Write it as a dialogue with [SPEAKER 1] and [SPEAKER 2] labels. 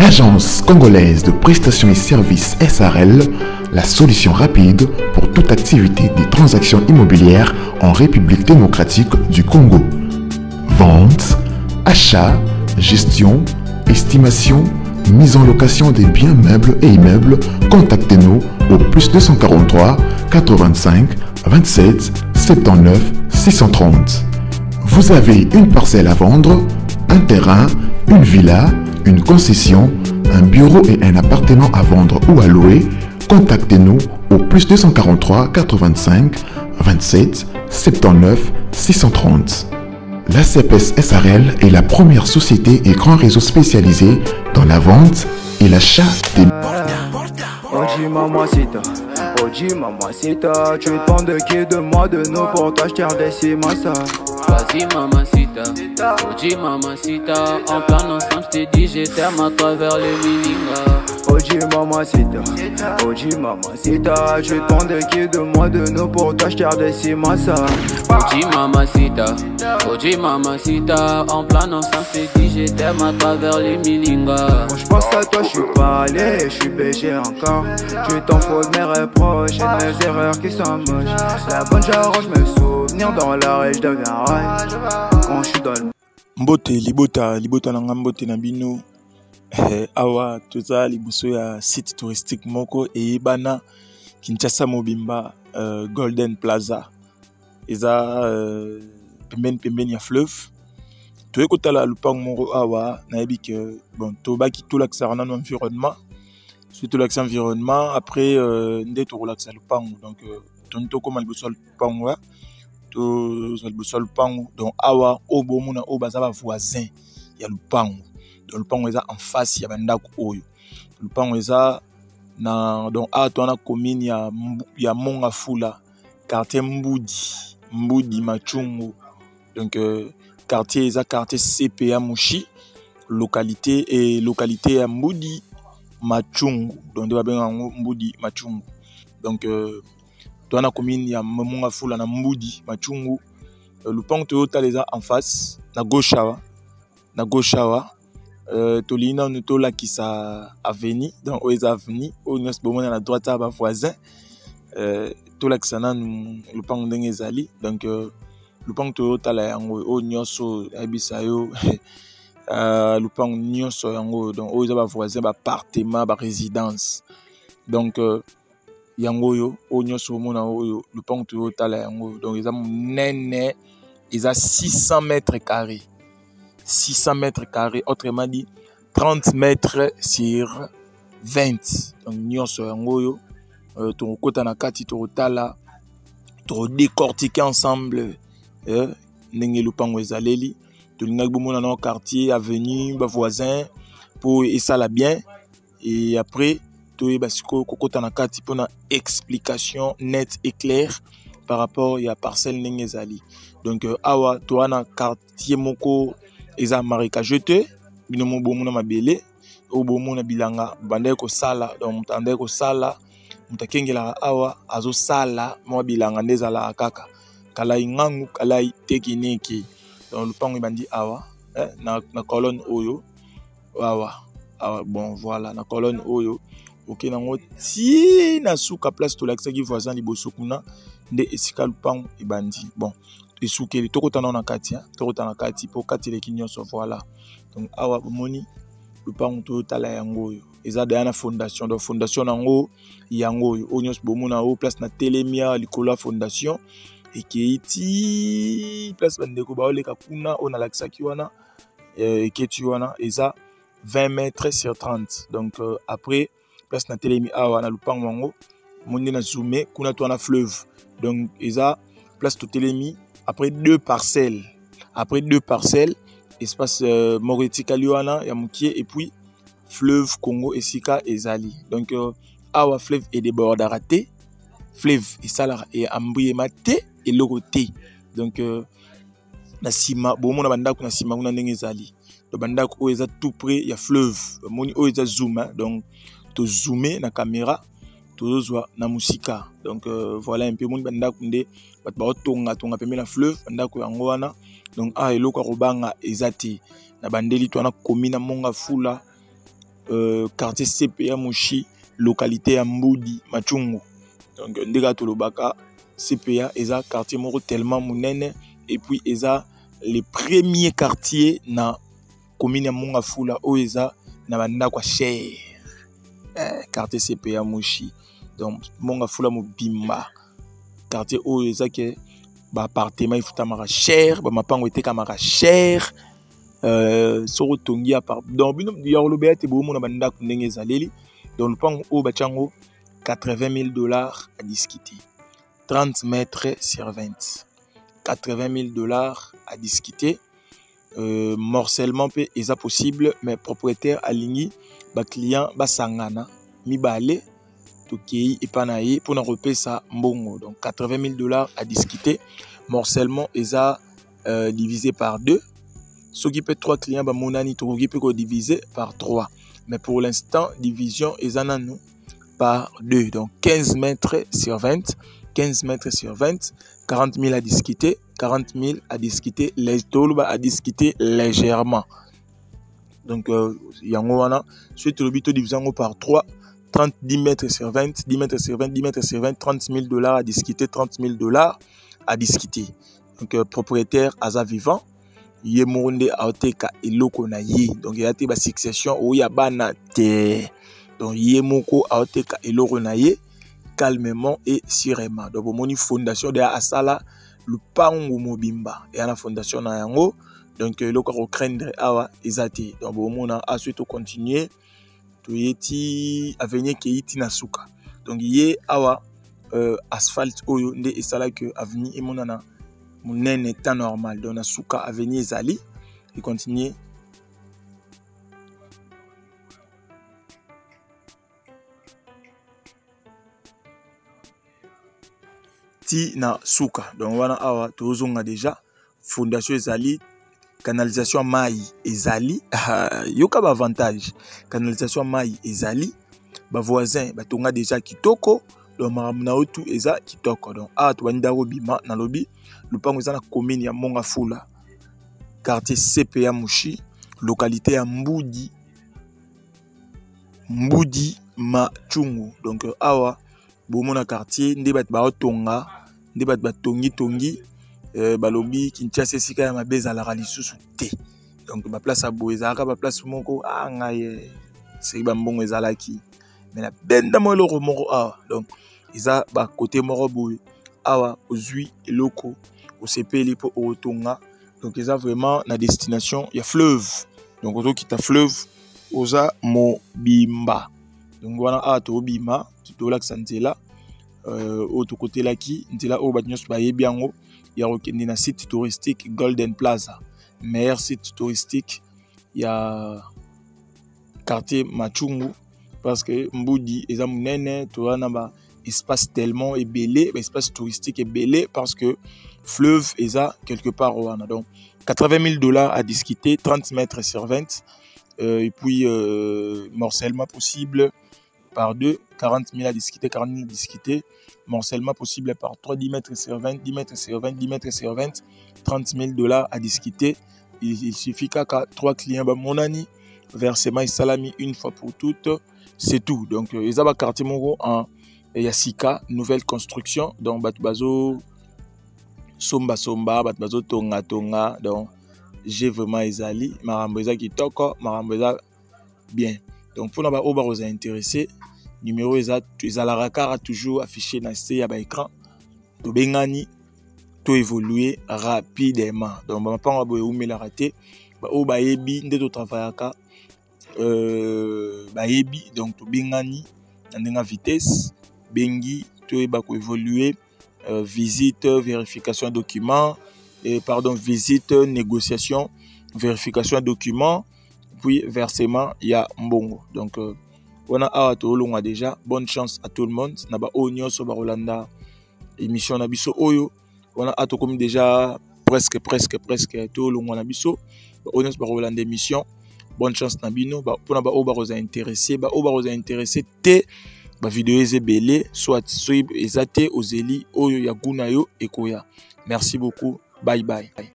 [SPEAKER 1] Agence congolaise de prestations et services SARL, la solution rapide pour toute activité des transactions immobilières en République démocratique du Congo. Vente, achat, gestion, estimation, mise en location des biens meubles et immeubles, contactez-nous au +243 85 27 79 630. Vous avez une parcelle à vendre, un terrain, une villa, une concession, un bureau et un appartement à vendre ou à louer, contactez-nous au +243 85 27 79 630. La CPS SARL est la première société et grand réseau spécialisé dans la vente et l'achat des...
[SPEAKER 2] Oji mamacita, Oji mamacita, tu te de qui de moi de nous pour t'acheter des massa.
[SPEAKER 3] Vas-y mamacita, Oji mamacita, en plan ensemble je t'ai dit j'étais à travers le Milinga.
[SPEAKER 2] Oji mamacita, tu te de qui de moi de nous pour t'acheter des massa.
[SPEAKER 3] Oji mamacita, en plan ensemble je t'ai dit j'étais à travers le Milinga.
[SPEAKER 2] Quand je pense à toi je suis pas allé, je suis BG encore. Tu t'en fous de mes reproches et de mes erreurs qui sont moches. La bonne j'arrange mes souvenirs dans la rage de deviens rage. Quand je suis dans le...
[SPEAKER 4] Mbote, libota nanga mbote na bino. Awa, toza libuso ya site touristique moko et bana Kinshasa Mobimba Golden Plaza. Eza pembeni ya fleuve. Toye kotala lupang moko awa na yebi que bon to baki to l'accès na environnement. Surtout l'accès environnement après nde to relaxa lupang donc tonto comme libuso lupang wa to libuso lupang donc awa obomuna obaza ba voisin ya lupang. Donc le pango est en face ya bandako oyo. Le pango est na donc a to na commune ya Monga Fula, quartier Mbudi Machungu. Donc quartier est quartier CPA Mushi, localité ya Mbudi Machungu. Donc de ba Mbudi Machungu. Donc to na commune ya Monga Fula na Mbudi Machungu. Le pango to les en face na gauche awa. Tolina nous tola qui sa avenue donc aux avenues au nous bon à la droite à bas voisin tola qui sana nous le pang ndenge ezali donc le pang to tala yango au nyoso abisayo le pang nyoso yango donc aux bas voisin ba appartement ba résidence donc yango yo au nyoso mona oyo le pang to tala yango donc ils ont nene ils a 600 mètres carrés. 600 mètres carrés, autrement dit 30 mètres sur 20. Donc, nous sommes en côté na kati to tala to décortiquer ensemble ndenge lupango ezaleli to linga bomona na quartier avenue ba voisin pour et ça la bien et après to basiko kokota na kati pour na explication nette et claire par rapport à parcelle ndenge ezali. Donc awa to na quartier moko eza marécageux te binomo bomona mabele o bomona bilanga bandai ko sala donc mutandai ko sala mutakengela awa azo sala mo bilanga ndezala kaka kala ingangu kala technique donc le pango bandi awa na colonne oyo awa bon voilà na colonne oyo OK nango ti na suka place to l'accès qui voisin liboso kuna nde esika le pango ebandi bon et soukeli tokotana na kati tokotana kati pour kati les kinyoso voilà donc awa moni le pango to tala yango yo eza de na fondation donc fondation nango yango yo onyos bomona o place na telemia likola fondation et qui iti place bandeko ba oleka kuna ona laksaki wana et que tu wana eza 20 mètres sur 30 donc après place na telemia awa na le pango yango moni na zoomé kuna to na fleuve donc eza place to telemia après deux parcelles, espace Moretti Kaliwana, Yamoukie et puis fleuve Congo et Sika et Zali. Donc, awa fleuve et déborde à rater, fleuve et salar et ambri et maté et loroté. Donc, na sima, bon, mon bandako na sima, on a n'engé Zali. Le bandako est tout près, il y a fleuve, mon est zoom, donc, to zoomer na caméra. Tozozwa na musika donc voilà un peu mon bandako nde ba tonga pembe na fleuve bandako yango wana donc eloko robanga ezati na bandeli to na commune Monga Fula quartier CPA Mushi, localité à Mboudi, Machungu. Donc, ndega tolobaka, CPA, eza quartier moro tellement mounene, et puis eza les premiers quartiers na commune ya Mongafula, o eza na banda kwa cher. Quartier CPA Mushi. Donc, Mongafula Mobimba. Quartier o eza ke ba appartement il faut amara cher, ba mapango ete kamara cher. Soro tongi à part. Donc, bino yolo beate bo mona banda ndenge zaleli. Donc, le pango o bachango $80 000 à discuter. 30 mètres sur 20. $80 000 à discuter. Morcellement peut est possible, mais propriétaire aligné, ba client ba sangana mi balé toki et panaï pour n'en repayer ça mbongo. Donc $80 000 à discuter. Morcellement est divisé par 2. Ce qui peut 3 clients ba monani toki peut diviser par 3. Mais pour l'instant division est nous par 2. Donc 15 mètres sur 20. 15 mètres sur 20. 40 000 à discuter. 40 000 à discuter, les tolba à discuter légèrement. Donc, yangoana, suite le bito division par 3, 10 mètres sur 20, 10 mètres sur 20, 10 mètres sur 20, $30 000 à discuter, $30 000 à discuter. Donc, propriétaire Aza vivant, yé mounde aoteka eloko na ye. Donc, yate ba succession ou yabana te. Donc, yé moko aoteka eloko na ye, calmement et sûrement. Donc, mon fondation de Asala, le pango mobimba et à la fondation na yango. Donc le ko craindre awa ezati. Donc bon a ensuite continuer to yeti avenir ke yiti na suka. Donc yé awa asphalte oyo nde esala que avenir e monana monene temps normal. Donc na suka avenir ezali et continuer ti na suka. Donc wana awa tozonga déjà fondation ezali, canalisation mai ezali, yoka ba avantage canalisation mai ezali, ba voisin ba tonga déjà kitoko. Donc maramuna otu eza kitoko. Donc to banda robima na lobi lupango eza na commune ya Mongafula, quartier CPA Mushi, localité ya Mboudi Machungu. Donc awa bomona quartier ndebat ba tonga ndebat ba tongi balobi Kinshasa sika ya mabeza la lisusu te. Donc ba place a boezaka ba place moko ngaye c'est ba mbongo ezalaki mais na benda mo eloko moko awa. Donc eza ba côté moko boye awa ozui eloko osepeli po otonga. Donc eza vraiment na destination ya fleuve. Donc ozo kita fleuve oza Mobimba. Donc voilà awa to bima to la santela autre côté là qui ndila o batnyos ba yebiango ya okende na site touristique Golden Plaza, meilleur site touristique ya quartier Machungu parce que Mboudi eza munene to na ba espace tellement ébélé, espace touristique ébélé parce que fleuve eza quelque part wana. Donc $80 000 à discuter, 30 mètres sur 20 et puis morcellement possible par 2, 40 000 à discuter, 40 000 à discuter, morcellement possible par 3, 10 mètres sur 20, 10 mètres sur 20, 10 mètres sur 20, $30 000 à discuter. Il suffit qu'à 3 clients, mon ami, versement et salami une fois pour toutes, c'est tout. Donc, ils ont un quartier moro en Yassika, nouvelle construction, donc Batbazo, Somba, Batbazo, Tonga, donc j'ai vraiment Ezali, Marambeza qui toko, Marambeza bien. Donc, pour nous, vous intéressé, numéro ezalaka toujours affiché dans le écran. To bengani, to évoluer rapidement. Donc, ma pas on la raté. O ba yebi nde to travaillaka ba yebi donc to bengani na vitesse bengi to eba ko évoluer visite, vérification document visite, négociation, vérification document. Puis versement il y a mbongo. Donc on a ato longa déjà. Bonne chance à tout le monde. Naba onyo so barolanda émission na biso oyo. On a ato comme déjà presque tout longa na biso. Onyo so barolanda émission. Bonne chance na bino. Pour na ba o baroza intéressé, te ba vidéo ezebele soit ezate ozeli oyo ya guna yo ekoya. Merci beaucoup. Bye bye.